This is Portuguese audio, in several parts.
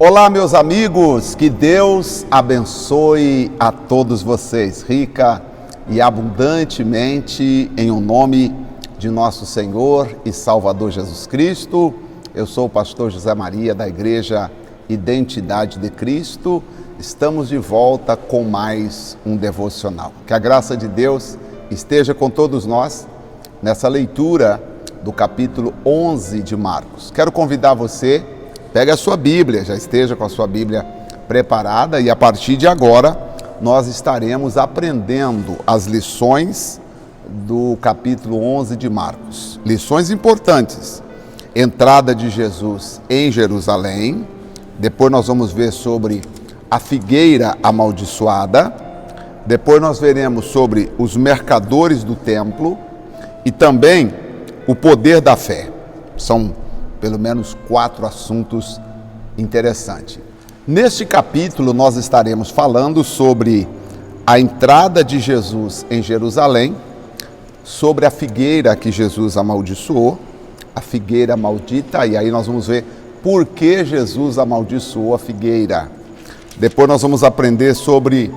Olá, meus amigos, que Deus abençoe a todos vocês, rica e abundantemente, em nome de nosso Senhor e Salvador Jesus Cristo. Eu sou o pastor José Maria, da Igreja Identidade de Cristo. Estamos de volta com mais um devocional. Que a graça de Deus esteja com todos nós nessa leitura do capítulo 11 de Marcos. Quero convidar você, pegue a sua Bíblia, já esteja com a sua Bíblia preparada, e a partir de agora nós estaremos aprendendo as lições do capítulo 11 de Marcos. Lições importantes. Entrada de Jesus em Jerusalém. Depois nós vamos ver sobre a figueira amaldiçoada. Depois nós veremos sobre os mercadores do templo e também o poder da fé. São pelo menos 4 assuntos interessantes. Neste capítulo nós estaremos falando sobre a entrada de Jesus em Jerusalém, sobre a figueira que Jesus amaldiçoou, a figueira maldita, e aí nós vamos ver por que Jesus amaldiçoou a figueira. Depois nós vamos aprender sobre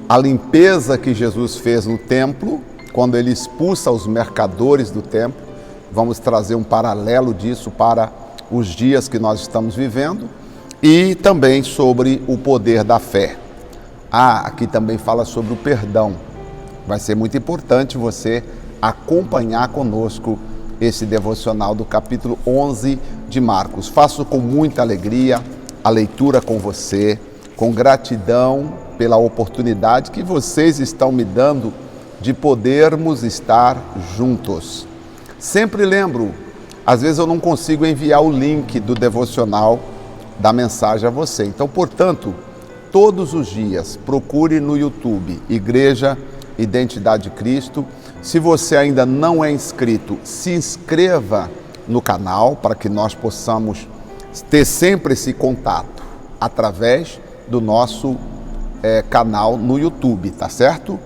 a limpeza que Jesus fez no templo, quando ele expulsa os mercadores do templo. Vamos trazer um paralelo disso para os dias que nós estamos vivendo, e também sobre o poder da fé. Aqui também fala sobre o perdão. Vai ser muito importante você acompanhar conosco esse devocional do capítulo 11 de Marcos. Faço com muita alegria a leitura com você, com gratidão pela oportunidade que vocês estão me dando de podermos estar juntos. Sempre lembro, às vezes eu não consigo enviar o link do devocional da mensagem a você. Então, portanto, todos os dias procure no YouTube Igreja Identidade de Cristo. Se você ainda não é inscrito, se inscreva no canal para que nós possamos ter sempre esse contato através do nosso canal no YouTube, tá certo?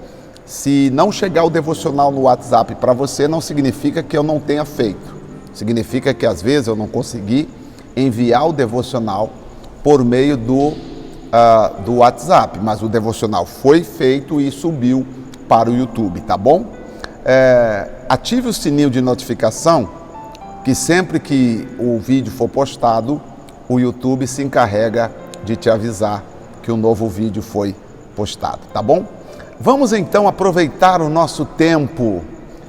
Se não chegar o devocional no WhatsApp para você, não significa que eu não tenha feito. Significa que às vezes eu não consegui enviar o devocional por meio do WhatsApp, mas o devocional foi feito e subiu para o YouTube, tá bom? Ative o sininho de notificação, que sempre que o vídeo for postado, o YouTube se encarrega de te avisar que o novo vídeo foi postado, tá bom? Vamos então aproveitar o nosso tempo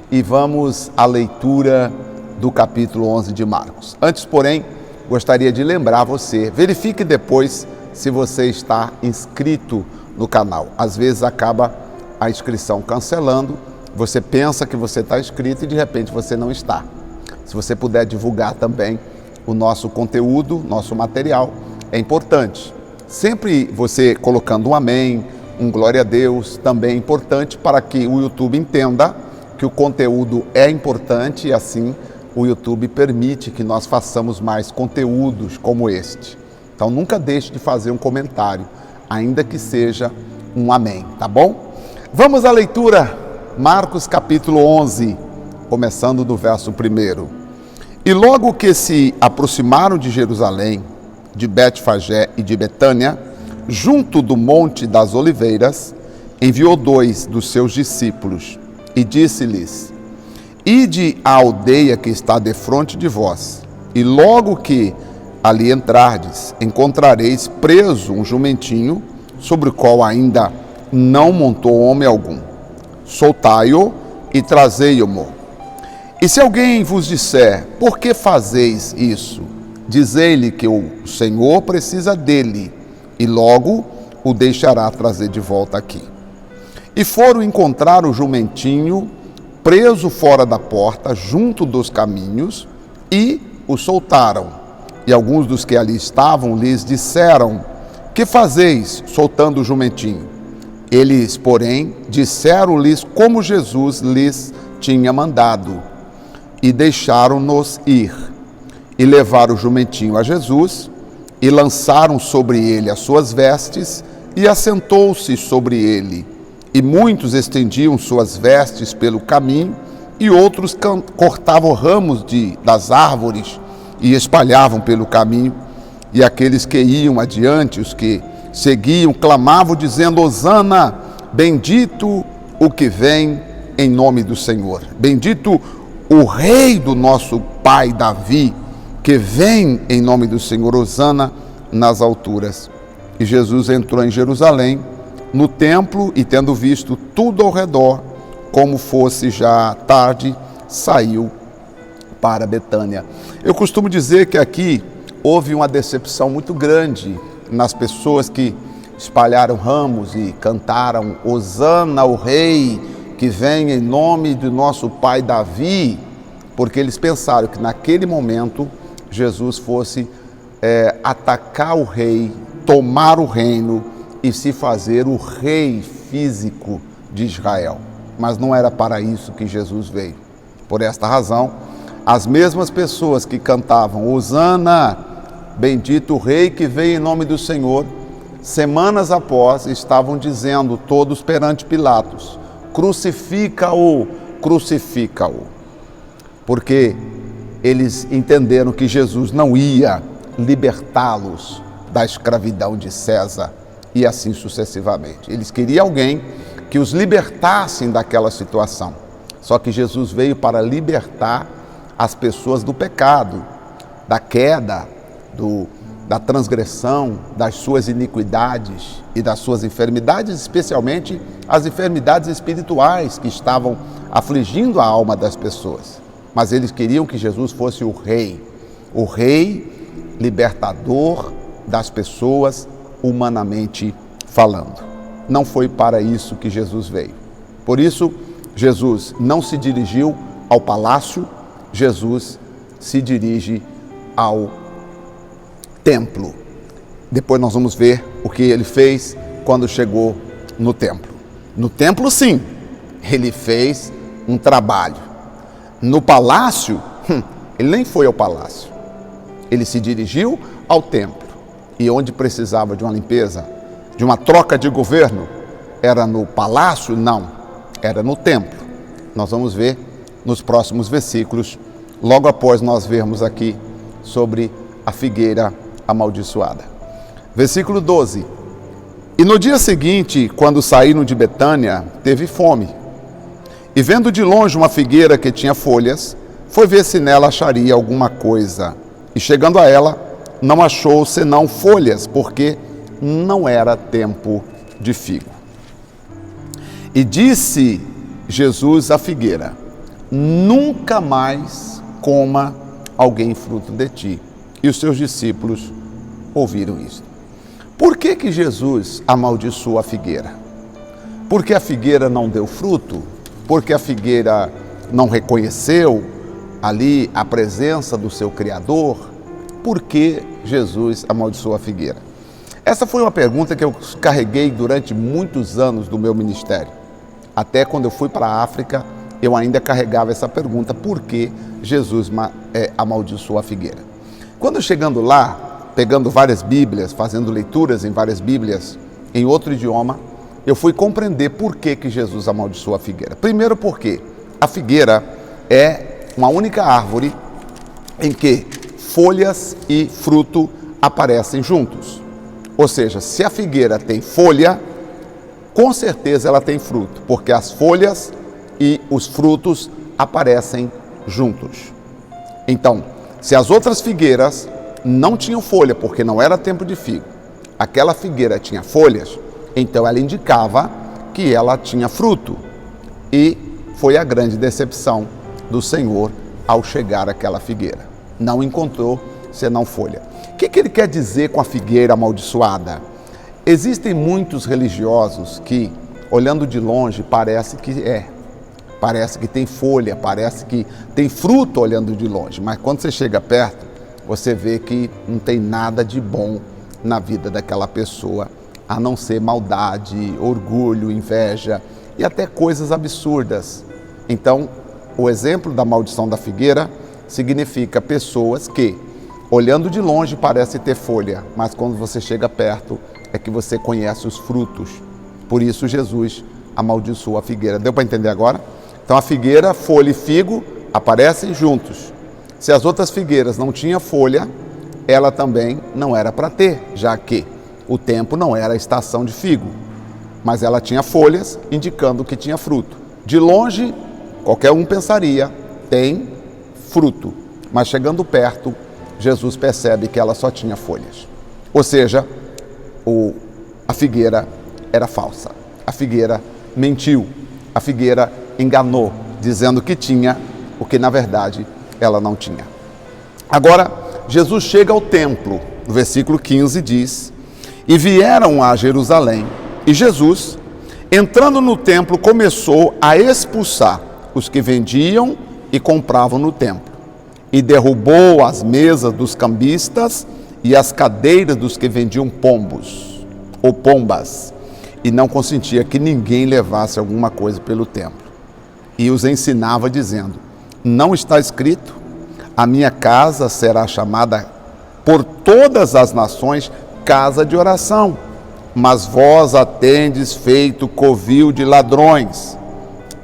e vamos à leitura do capítulo 11 de Marcos. Antes, porém, gostaria de lembrar você, verifique depois se você está inscrito no canal. Às vezes acaba a inscrição cancelando, você pensa que você está inscrito e de repente você não está. Se você puder divulgar também o nosso conteúdo, nosso material, é importante. Sempre você colocando um amém, um glória a Deus, também é importante para que o YouTube entenda que o conteúdo é importante e assim o YouTube permite que nós façamos mais conteúdos como este. Então nunca deixe de fazer um comentário, ainda que seja um amém, tá bom? Vamos à leitura, Marcos capítulo 11, começando do verso 1. E logo que se aproximaram de Jerusalém, de Betfagé e de Betânia, junto do Monte das Oliveiras, enviou 2 dos seus discípulos e disse-lhes: Ide à aldeia que está defronte de vós, e logo que ali entrardes, encontrareis preso um jumentinho, sobre o qual ainda não montou homem algum. Soltai-o e trazei-o-mo. E se alguém vos disser: Por que fazeis isso? Dizei-lhe que o Senhor precisa dele, e logo o deixará trazer de volta aqui. E foram encontrar o jumentinho preso fora da porta, junto dos caminhos, e o soltaram. E alguns dos que ali estavam lhes disseram: Que fazeis soltando o jumentinho? Eles, porém, disseram-lhes como Jesus lhes tinha mandado, e deixaram-nos ir. E levaram o jumentinho a Jesus, e lançaram sobre ele as suas vestes, e assentou-se sobre ele. E muitos estendiam suas vestes pelo caminho, e outros cortavam ramos das árvores e espalhavam pelo caminho. E aqueles que iam adiante, os que seguiam, clamavam dizendo: Hosana, bendito o que vem em nome do Senhor. Bendito o rei do nosso pai Davi, que vem em nome do Senhor. Hosana nas alturas. E Jesus entrou em Jerusalém, no templo, e tendo visto tudo ao redor, como fosse já tarde, saiu para Betânia. Eu costumo dizer que aqui houve uma decepção muito grande nas pessoas que espalharam ramos e cantaram Hosana ao rei que vem em nome do nosso pai Davi, porque eles pensaram que naquele momento Jesus fosse atacar o rei, tomar o reino e se fazer o rei físico de Israel. Mas não era para isso que Jesus veio. Por esta razão, as mesmas pessoas que cantavam Hosana, bendito o rei que vem em nome do Senhor, semanas após estavam dizendo todos perante Pilatos: crucifica-o, crucifica-o. Porque eles entenderam que Jesus não ia libertá-los da escravidão de César e assim sucessivamente. Eles queriam alguém que os libertassem daquela situação. Só que Jesus veio para libertar as pessoas do pecado, da queda, da transgressão, das suas iniquidades e das suas enfermidades, especialmente as enfermidades espirituais que estavam afligindo a alma das pessoas. Mas eles queriam que Jesus fosse o rei libertador das pessoas, humanamente falando. Não foi para isso que Jesus veio. Por isso, Jesus não se dirigiu ao palácio, Jesus se dirige ao templo. Depois nós vamos ver o que ele fez quando chegou no templo. No templo, sim, ele fez um trabalho. No palácio, ele nem foi ao palácio. Ele se dirigiu ao templo. E onde precisava de uma limpeza, de uma troca de governo, era no palácio? Não, era no templo. Nós vamos ver nos próximos versículos, logo após nós vermos aqui sobre a figueira amaldiçoada. Versículo 12. E no dia seguinte, quando saíram de Betânia, teve fome. E vendo de longe uma figueira que tinha folhas, foi ver se nela acharia alguma coisa. E chegando a ela, não achou senão folhas, porque não era tempo de figo. E disse Jesus à figueira: nunca mais coma alguém fruto de ti. E os seus discípulos ouviram isso. Por que Jesus amaldiçoou a figueira? Porque a figueira não deu fruto? Porque a figueira não reconheceu ali a presença do seu Criador? Por que Jesus amaldiçoou a figueira? Essa foi uma pergunta que eu carreguei durante muitos anos do meu ministério. Até quando eu fui para a África, eu ainda carregava essa pergunta: por que Jesus amaldiçoou a figueira? Quando chegando lá, pegando várias Bíblias, fazendo leituras em várias Bíblias em outro idioma, eu fui compreender por que Jesus amaldiçoou a figueira. Primeiro, porque a figueira é uma única árvore em que folhas e fruto aparecem juntos. Ou seja, se a figueira tem folha, com certeza ela tem fruto, porque as folhas e os frutos aparecem juntos. Então, se as outras figueiras não tinham folha, porque não era tempo de figo, aquela figueira tinha folhas, então ela indicava que ela tinha fruto. E foi a grande decepção do Senhor ao chegar àquela figueira. Não encontrou senão folha. O que ele quer dizer com a figueira amaldiçoada? Existem muitos religiosos que, olhando de longe, parece que tem folha, parece que tem fruto olhando de longe, mas quando você chega perto, você vê que não tem nada de bom na vida daquela pessoa, a não ser maldade, orgulho, inveja e até coisas absurdas. Então, o exemplo da maldição da figueira significa pessoas que, olhando de longe, parece ter folha, mas quando você chega perto, é que você conhece os frutos. Por isso Jesus amaldiçoou a figueira. Deu para entender agora? Então a figueira, folha e figo aparecem juntos. Se as outras figueiras não tinham folha, ela também não era para ter, já que o tempo não era a estação de figo, mas ela tinha folhas indicando que tinha fruto. De longe, qualquer um pensaria, tem fruto, mas chegando perto, Jesus percebe que ela só tinha folhas. Ou seja, a figueira era falsa, a figueira mentiu, a figueira enganou, dizendo que tinha o que na verdade ela não tinha. Agora, Jesus chega ao templo, no versículo 15 diz: e vieram a Jerusalém, e Jesus, entrando no templo, começou a expulsar os que vendiam e compravam no templo, e derrubou as mesas dos cambistas e as cadeiras dos que vendiam pombos ou pombas, e não consentia que ninguém levasse alguma coisa pelo templo. E os ensinava dizendo: não está escrito, a minha casa será chamada por todas as nações casa de oração, mas vós a tendes feito covil de ladrões.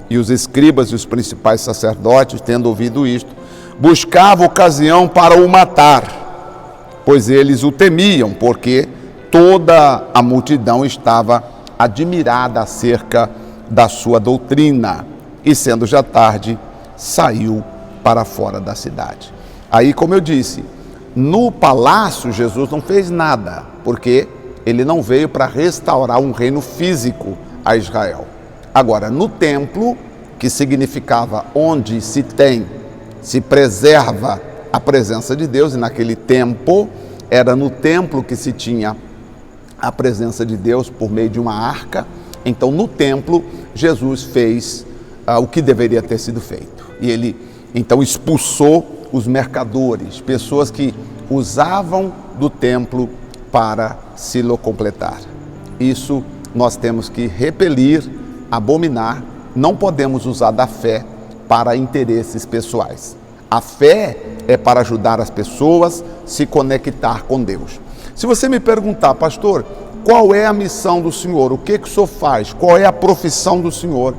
E os escribas e os principais sacerdotes, tendo ouvido isto, buscavam ocasião para o matar, pois eles o temiam, porque toda a multidão estava admirada acerca da sua doutrina. E sendo já tarde, saiu para fora da cidade. Aí, como eu disse, no palácio Jesus não fez nada, porque ele não veio para restaurar um reino físico a Israel. Agora, no templo, que significava onde se preserva a presença de Deus, e naquele tempo, era no templo que se tinha a presença de Deus por meio de uma arca. Então, no templo, Jesus fez o que deveria ter sido feito. E ele, então, expulsou os mercadores, pessoas que usavam do templo para se locompletar. Isso nós temos que repelir, abominar. Não podemos usar da fé para interesses pessoais. A fé é para ajudar as pessoas a se conectar com Deus. Se você me perguntar, pastor, qual é a missão do senhor? O que o senhor faz? Qual é a profissão do senhor?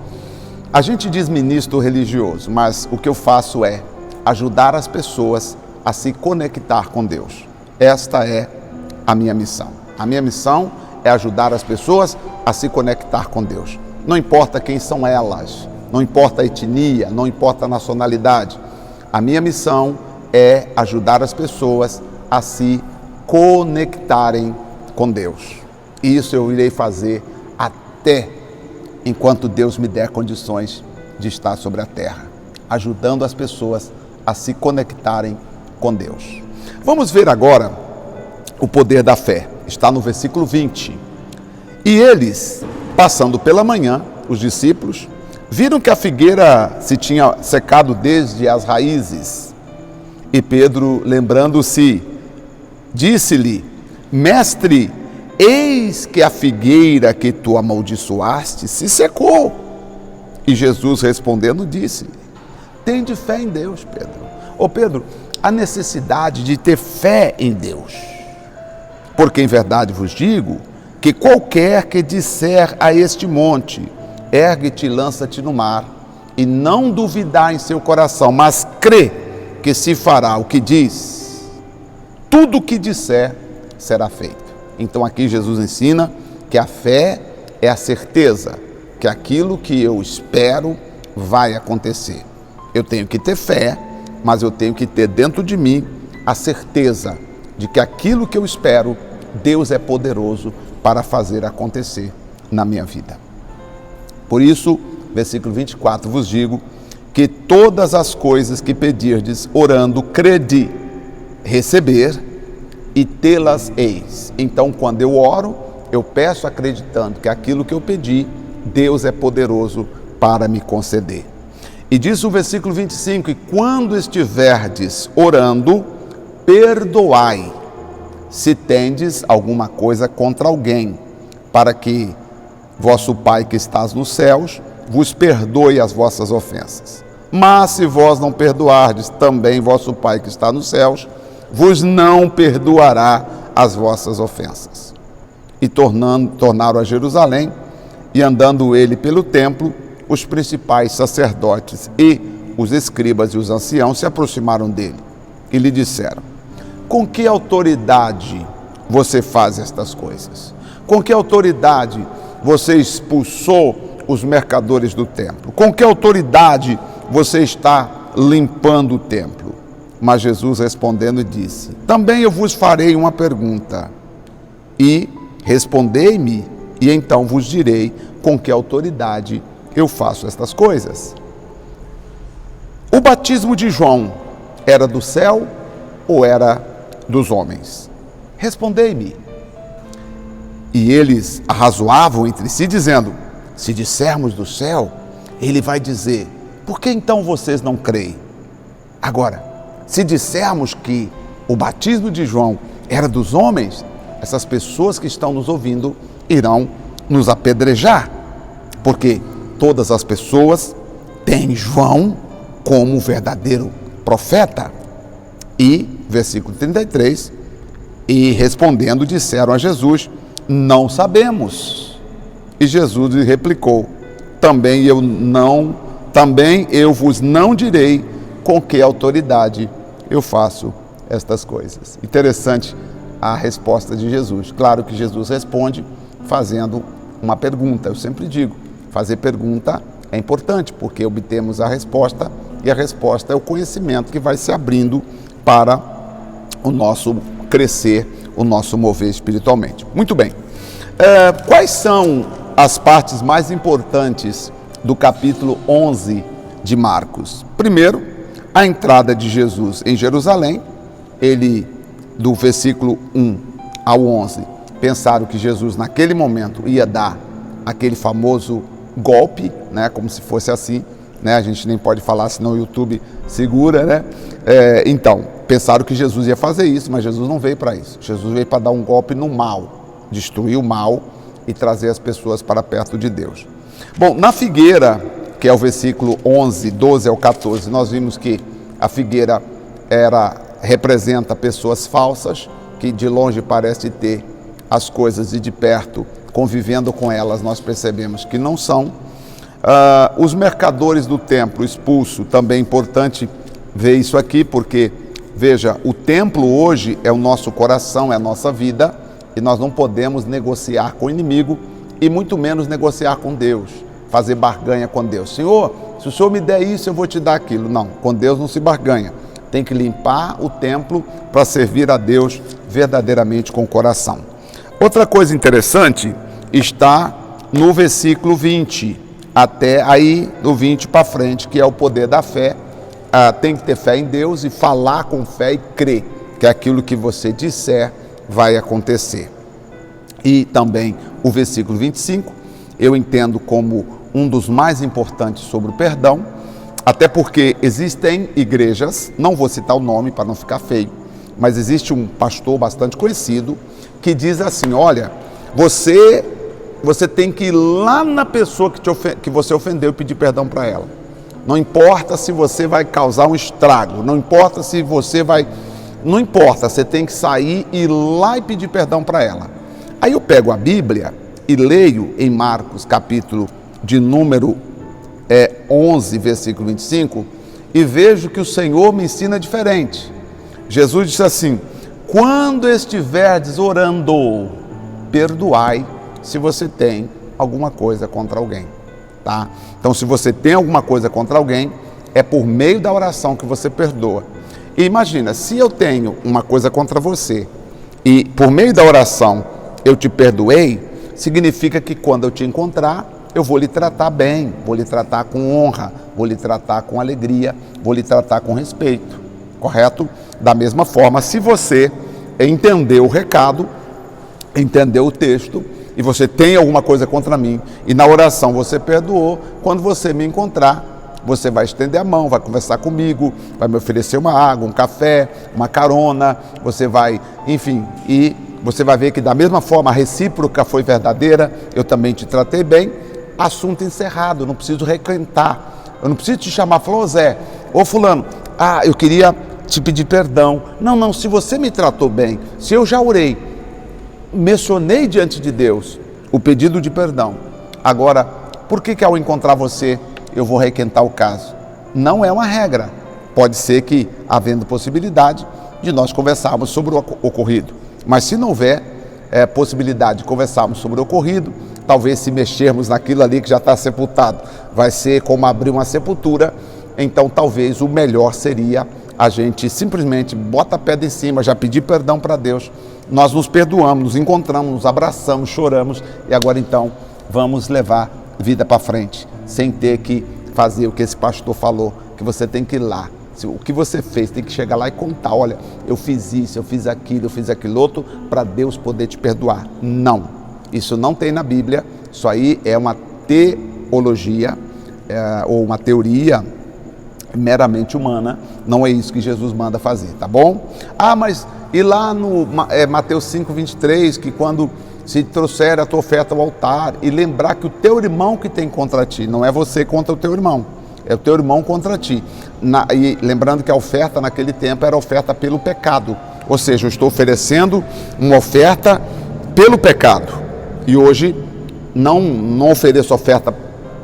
A gente diz ministro religioso, mas o que eu faço é ajudar as pessoas a se conectar com Deus. Esta é a minha missão. A minha missão é ajudar as pessoas a se conectar com Deus. Não importa quem são elas, não importa a etnia, não importa a nacionalidade. A minha missão é ajudar as pessoas a se conectarem com Deus. E isso eu irei fazer até enquanto Deus me der condições de estar sobre a terra, ajudando as pessoas a se conectarem com Deus. Vamos ver agora o poder da fé. Está no versículo 20. E eles, passando pela manhã, os discípulos, viram que a figueira se tinha secado desde as raízes. E Pedro, lembrando-se, disse-lhe: Mestre, eis que a figueira que tu amaldiçoaste se secou. E Jesus, respondendo, disse-lhe: Tende fé em Deus, Pedro. Ô Pedro, a necessidade de ter fé em Deus. Porque em verdade vos digo que qualquer que disser a este monte: ergue-te e lança-te no mar, e não duvidar em seu coração, mas crê que se fará o que diz, tudo o que disser será feito. Então aqui Jesus ensina que a fé é a certeza que aquilo que eu espero vai acontecer. Eu tenho que ter fé, mas eu tenho que ter dentro de mim a certeza de que aquilo que eu espero, Deus é poderoso para fazer acontecer na minha vida. Por isso, versículo 24, vos digo que todas as coisas que pedirdes orando, crede receber e tê-las eis. Então, quando eu oro, eu peço acreditando que aquilo que eu pedi, Deus é poderoso para me conceder. E diz o versículo 25, e quando estiverdes orando, perdoai, se tendes alguma coisa contra alguém, para que vosso Pai que estás nos céus vos perdoe as vossas ofensas. Mas se vós não perdoardes, também vosso Pai que está nos céus vos não perdoará as vossas ofensas. E tornaram a Jerusalém, e andando ele pelo templo, os principais sacerdotes e os escribas e os anciãos se aproximaram dele e lhe disseram: com que autoridade você faz estas coisas? Com que autoridade você expulsou os mercadores do templo? Com que autoridade você está limpando o templo? Mas Jesus respondendo disse: também eu vos farei uma pergunta, e respondei-me, e então vos direi com que autoridade eu faço estas coisas. O batismo de João era do céu ou era dos homens? Respondei-me. E eles arrazoavam entre si, dizendo: se dissermos do céu, ele vai dizer: por que então vocês não creem? Agora, se dissermos que o batismo de João era dos homens, essas pessoas que estão nos ouvindo irão nos apedrejar, porque todas as pessoas têm João como verdadeiro profeta. E, versículo 33, e respondendo disseram a Jesus: não sabemos. E Jesus lhe replicou: também eu vos não direi com que autoridade eu faço estas coisas. Interessante a resposta de Jesus. Claro que Jesus responde fazendo uma pergunta. Eu sempre digo, fazer pergunta é importante, porque obtemos a resposta, e a resposta é o conhecimento que vai se abrindo para o nosso crescer, o nosso mover espiritualmente. Muito bem. Quais são as partes mais importantes do capítulo 11 de Marcos? Primeiro, a entrada de Jesus em Jerusalém. Ele, do versículo 1 ao 11, pensaram que Jesus naquele momento ia dar aquele famoso golpe, né, como se fosse assim, né, a gente nem pode falar senão o YouTube segura, né? Então, pensaram que Jesus ia fazer isso, mas Jesus não veio para isso. Jesus veio para dar um golpe no mal, destruir o mal e trazer as pessoas para perto de Deus. Bom, na figueira, que é o versículo 11, 12 ao 14, nós vimos que a figueira representa pessoas falsas, que de longe parece ter as coisas e de perto, convivendo com elas, nós percebemos que não são. Os mercadores do templo expulso, também é importante ver isso aqui, porque, veja, o templo hoje é o nosso coração, é a nossa vida, e nós não podemos negociar com o inimigo, e muito menos negociar com Deus, fazer barganha com Deus. Senhor, se o Senhor me der isso, eu vou te dar aquilo. Não, com Deus não se barganha. Tem que limpar o templo para servir a Deus verdadeiramente com o coração. Outra coisa interessante está no versículo 20, até aí do 20 para frente, que é o poder da fé. Tem que ter fé em Deus e falar com fé e crer que aquilo que você disser vai acontecer. E também o versículo 25, eu entendo como um dos mais importantes sobre o perdão, até porque existem igrejas, não vou citar o nome para não ficar feio, mas existe um pastor bastante conhecido que diz assim: olha, você tem que ir lá na pessoa que você ofendeu e pedir perdão para ela. Não importa se você vai causar um estrago, não importa se você vai... Não importa, você tem que sair, ir lá e pedir perdão para ela. Aí eu pego a Bíblia e leio em Marcos, capítulo de número 11, versículo 25, e vejo que o Senhor me ensina diferente. Jesus disse assim: quando estiverdes orando, perdoai se você tem alguma coisa contra alguém, tá? Então, se você tem alguma coisa contra alguém, é por meio da oração que você perdoa. E imagina, se eu tenho uma coisa contra você e por meio da oração eu te perdoei, significa que quando eu te encontrar, eu vou lhe tratar bem, vou lhe tratar com honra, vou lhe tratar com alegria, vou lhe tratar com respeito, correto? Da mesma forma, se você entendeu o recado, entendeu o texto, e você tem alguma coisa contra mim, e na oração você perdoou, quando você me encontrar, você vai estender a mão, vai conversar comigo, vai me oferecer uma água, um café, uma carona, você vai, enfim, e você vai ver que da mesma forma a recíproca foi verdadeira, eu também te tratei bem, assunto encerrado, eu não preciso requentar, eu não preciso te chamar, falar: ô Zé, ô fulano, eu queria te pedir perdão. Não, se você me tratou bem, se eu já orei, mencionei diante de Deus o pedido de perdão, agora, por que ao encontrar você, eu vou requentar o caso? Não é uma regra. Pode ser que, havendo possibilidade, de nós conversarmos sobre o ocorrido. Mas se não houver possibilidade de conversarmos sobre o ocorrido, talvez se mexermos naquilo ali que já está sepultado, vai ser como abrir uma sepultura. Então talvez o melhor seria a gente simplesmente bota a pedra em cima, já pedir perdão para Deus, nós nos perdoamos, nos encontramos, nos abraçamos, choramos e agora então vamos levar vida para frente, sem ter que fazer o que esse pastor falou, que você tem que ir lá. O que você fez, tem que chegar lá e contar, olha, eu fiz isso, eu fiz aquilo outro, para Deus poder te perdoar. Não, isso não tem na Bíblia, isso aí é uma teologia, ou uma teoria meramente humana, não é isso que Jesus manda fazer, tá bom? Mas e lá no Mateus 5:23, que quando se trouxer a tua oferta ao altar e lembrar que o teu irmão que tem contra ti, não é você contra o teu irmão, é o teu irmão contra ti. E lembrando que a oferta naquele tempo era oferta pelo pecado, ou seja, eu estou oferecendo uma oferta pelo pecado e hoje não ofereço oferta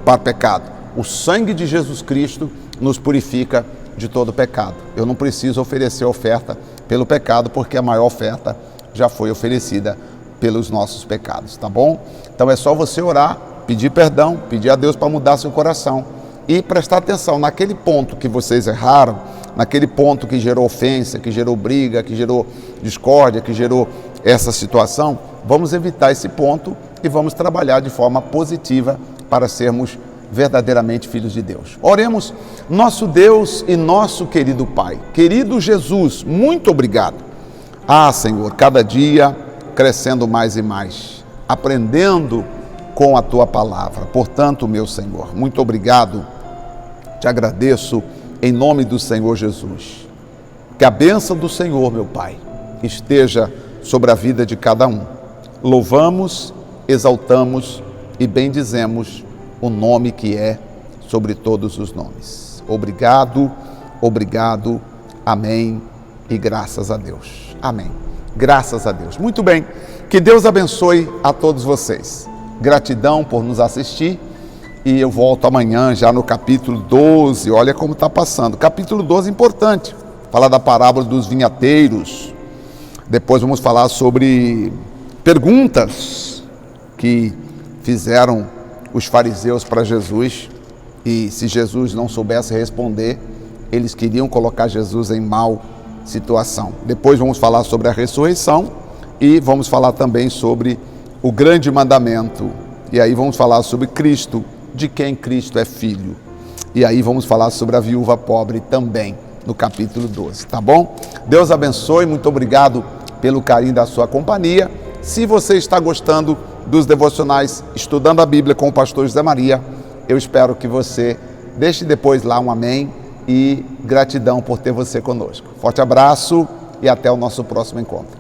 para pecado. O sangue de Jesus Cristo nos purifica de todo pecado. Eu não preciso oferecer oferta pelo pecado, porque a maior oferta já foi oferecida pelos nossos pecados, tá bom? Então é só você orar, pedir perdão, pedir a Deus para mudar seu coração e prestar atenção naquele ponto que vocês erraram, naquele ponto que gerou ofensa, que gerou briga, que gerou discórdia, que gerou essa situação. Vamos evitar esse ponto e vamos trabalhar de forma positiva para sermos verdadeiramente filhos de Deus. Oremos. Nosso Deus e nosso querido Pai, querido Jesus, muito obrigado. Senhor, cada dia crescendo mais e mais, aprendendo com a Tua palavra. Portanto, meu Senhor, muito obrigado, te agradeço em nome do Senhor Jesus. Que a bênção do Senhor, meu Pai, esteja sobre a vida de cada um. Louvamos, exaltamos e bendizemos o nome que é sobre todos os nomes. Obrigado, obrigado, amém e graças a Deus. Amém. Graças a Deus. Muito bem, que Deus abençoe a todos vocês. Gratidão por nos assistir e eu volto amanhã já no capítulo 12, olha como está passando. Capítulo 12 importante, falar da parábola dos vinhateiros. Depois vamos falar sobre perguntas que fizeram os fariseus para Jesus, e se Jesus não soubesse responder, eles queriam colocar Jesus em mal situação. Depois vamos falar sobre a ressurreição e vamos falar também sobre o grande mandamento, e aí vamos falar sobre Cristo, de quem Cristo é filho, e aí vamos falar sobre a viúva pobre também no capítulo 12, tá bom? Deus abençoe, muito obrigado pelo carinho da sua companhia. Se você está gostando dos devocionais Estudando a Bíblia com o pastor José Maria, eu espero que você deixe depois lá um amém e gratidão por ter você conosco. Forte abraço e até o nosso próximo encontro.